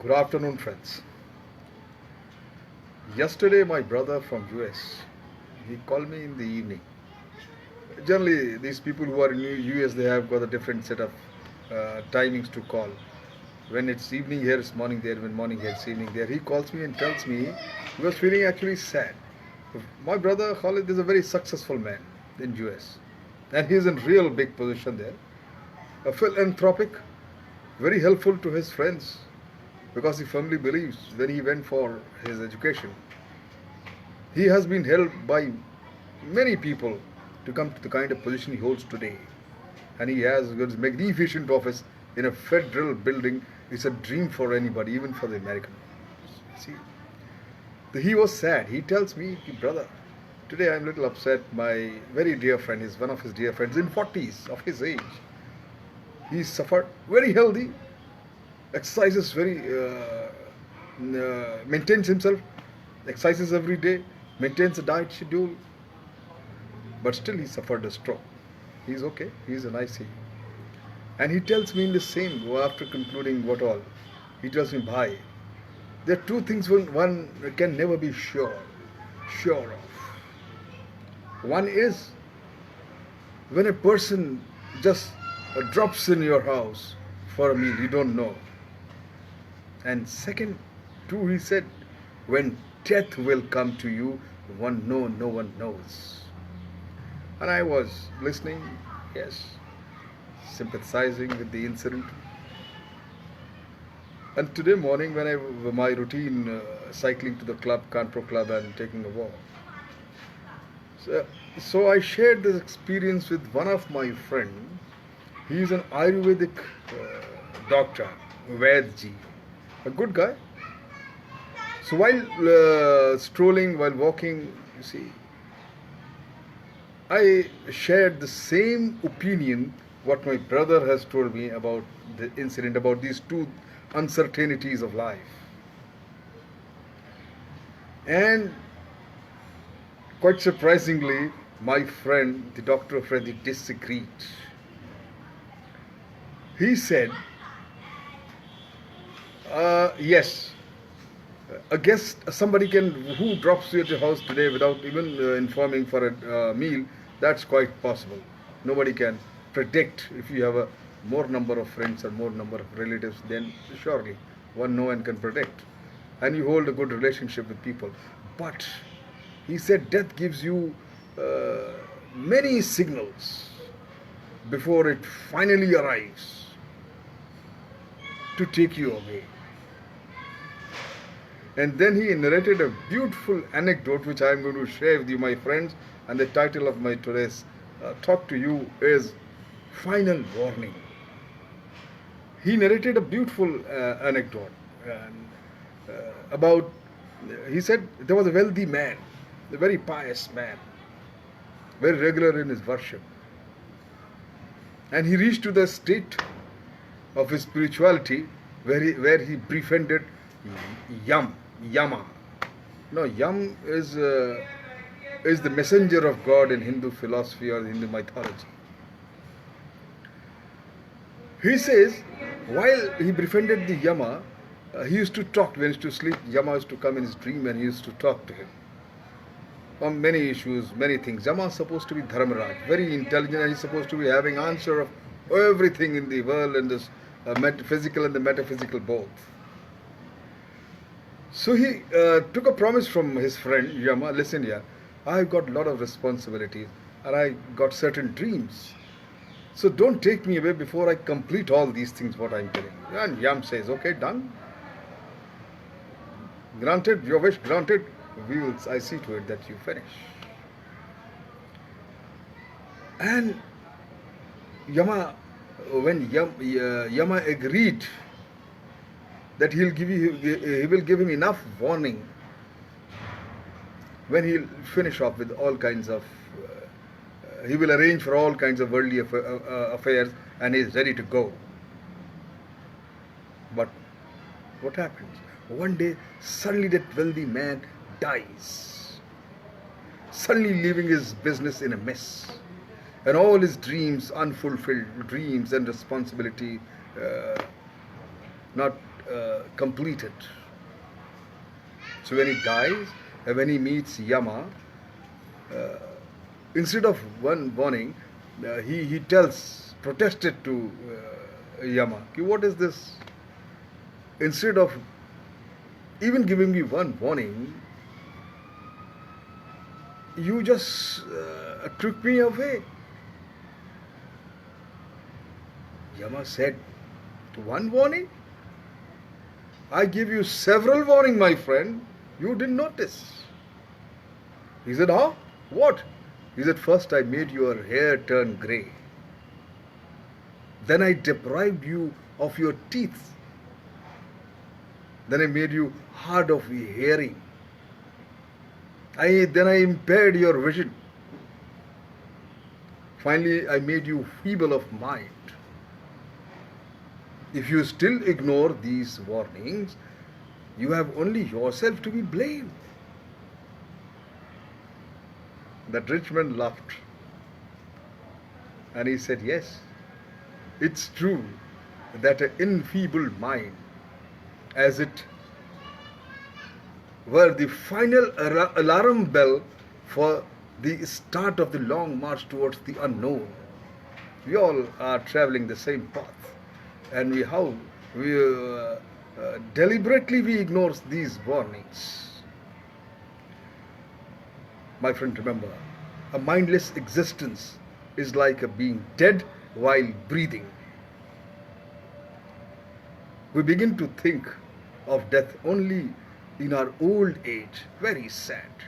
Good afternoon, friends. Yesterday, my brother from US, he called me in the evening. Generally, these people who are in US, they have got a different set of timings to call. When it's evening here, it's morning there. When morning here, it's evening there. He calls me and tells me he was feeling actually sad. My brother Khalid is a very successful man in US, and he's in real big position there. A philanthropic, very helpful to his friends because he firmly believes when he went for his education, he has been helped by many people to come to the kind of position he holds today. And he has got a magnificent office in a federal building. It's a dream for anybody, even for the American. See, he was sad. He tells me, brother, today I'm a little upset. My very dear friend is one of his dear friends in 40s of his age. He suffered, very healthy, exercises maintains himself, exercises every day, maintains a diet schedule, but still he suffered a stroke. He's okay, he's an ICU. And he tells me in the same, after concluding what all, he tells me, bhai, there are two things one can never be sure of. One is when a person just drops in your house for a meal, you don't know. And second, too, he said, when death will come to you, no one knows. And I was listening, yes, sympathizing with the incident. And today morning, when my routine cycling to the club, Kanpur club, and taking a walk. So I shared this experience with one of my friends. He is an Ayurvedic doctor, Vaidji, a good guy. So while strolling, while walking, you see, I shared the same opinion what my brother has told me about the incident, about these two uncertainties of life. And quite surprisingly, my friend, the doctor friend, he disagreed. He said, yes, a guest, somebody who drops you at your house today without even informing for a meal, that's quite possible. Nobody can predict if you have a more number of friends or more number of relatives, then surely no one can predict. And you hold a good relationship with people. But he said death gives you many signals before it finally arrives to take you away. And then he narrated a beautiful anecdote which I am going to share with you, my friends. And the title of my today's talk to you is Final Warning. He narrated a beautiful anecdote about, he said there was a wealthy man, a very pious man, very regular in his worship. And he reached to the state of his spirituality where he befriended Yama. No, Yam is the messenger of God in Hindu philosophy or Hindu mythology. He says, while he befriended the Yama, he used to talk. When he used to sleep, Yama used to come in his dream and he used to talk to him on many issues, many things. Yama is supposed to be Dharmaraj, very intelligent, and he's supposed to be having answer of everything in the world, and this physical and the metaphysical both. So he took a promise from his friend Yama, listen here, I've got a lot of responsibilities and I got certain dreams. So don't take me away before I complete all these things what I'm telling you. And Yam says, okay, done. Granted, your wish granted. I see to it that you finish. And Yama, when Yama agreed that he will give him enough warning when he'll finish off with all kinds of, he will arrange for all kinds of worldly affairs and he is ready to go. But what happens? One day, suddenly that wealthy man dies, suddenly leaving his business in a mess. And all his dreams, unfulfilled dreams and responsibility, not completed. So when he dies, when he meets Yama, uh, instead of one warning, he protested to Yama, "Ki, what is this? Instead of even giving me one warning, you just took me away." Yama said, "One warning? I give you several warning, my friend. You didn't notice." He said, "Huh? What?" He said, "First I made your hair turn grey. Then I deprived you of your teeth. Then I made you hard of hearing. Then I impaired your vision. Finally, I made you feeble of mind. If you still ignore these warnings, you have only yourself to be blamed." That rich man laughed and he said, "Yes, it's true that an enfeebled mind, as it were the final alarm bell for the start of the long march towards the unknown. We all are traveling the same path, and we deliberately we ignore these warnings." My friend, remember, a mindless existence is like a being dead while breathing. We begin to think of death only in our old age. Very sad.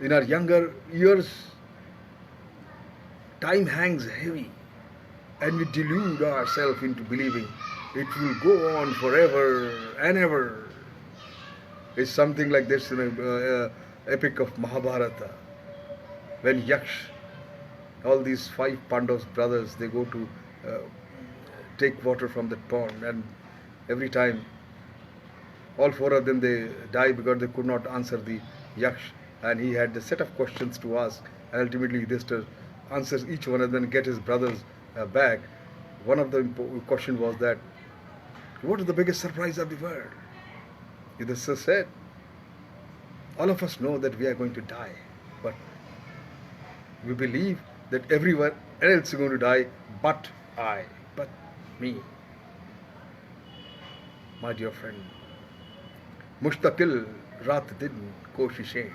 In our younger years, time hangs heavy, and we delude ourselves into believing it will go on forever and ever. It's something like this in a epic of Mahabharata, when Yaksh, all these 5 Pandavas brothers, they go to take water from the pond, and every time all 4 of them they die because they could not answer the Yaksh, and he had a set of questions to ask, and ultimately Yudhishthir answers each one and then get his brothers back. One of the question was that, "What is the biggest surprise of the world?" Yudhishthir said, "All of us know that we are going to die, but we believe that everyone else is going to die but me." My dear friend, मुश्तकिल रात दिन कोशिशें,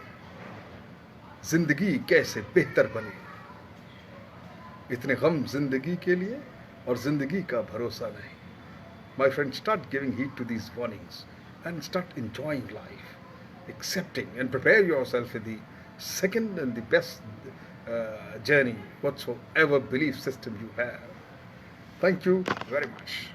जिंदगी कैसे बेहतर बने, इतने गम जिंदगी के लिए और जिंदगी का भरोसा नहीं. My friend, start giving heed to these warnings and start enjoying life, accepting and prepare yourself for the second and the best journey, whatsoever belief system you have. Thank you very much.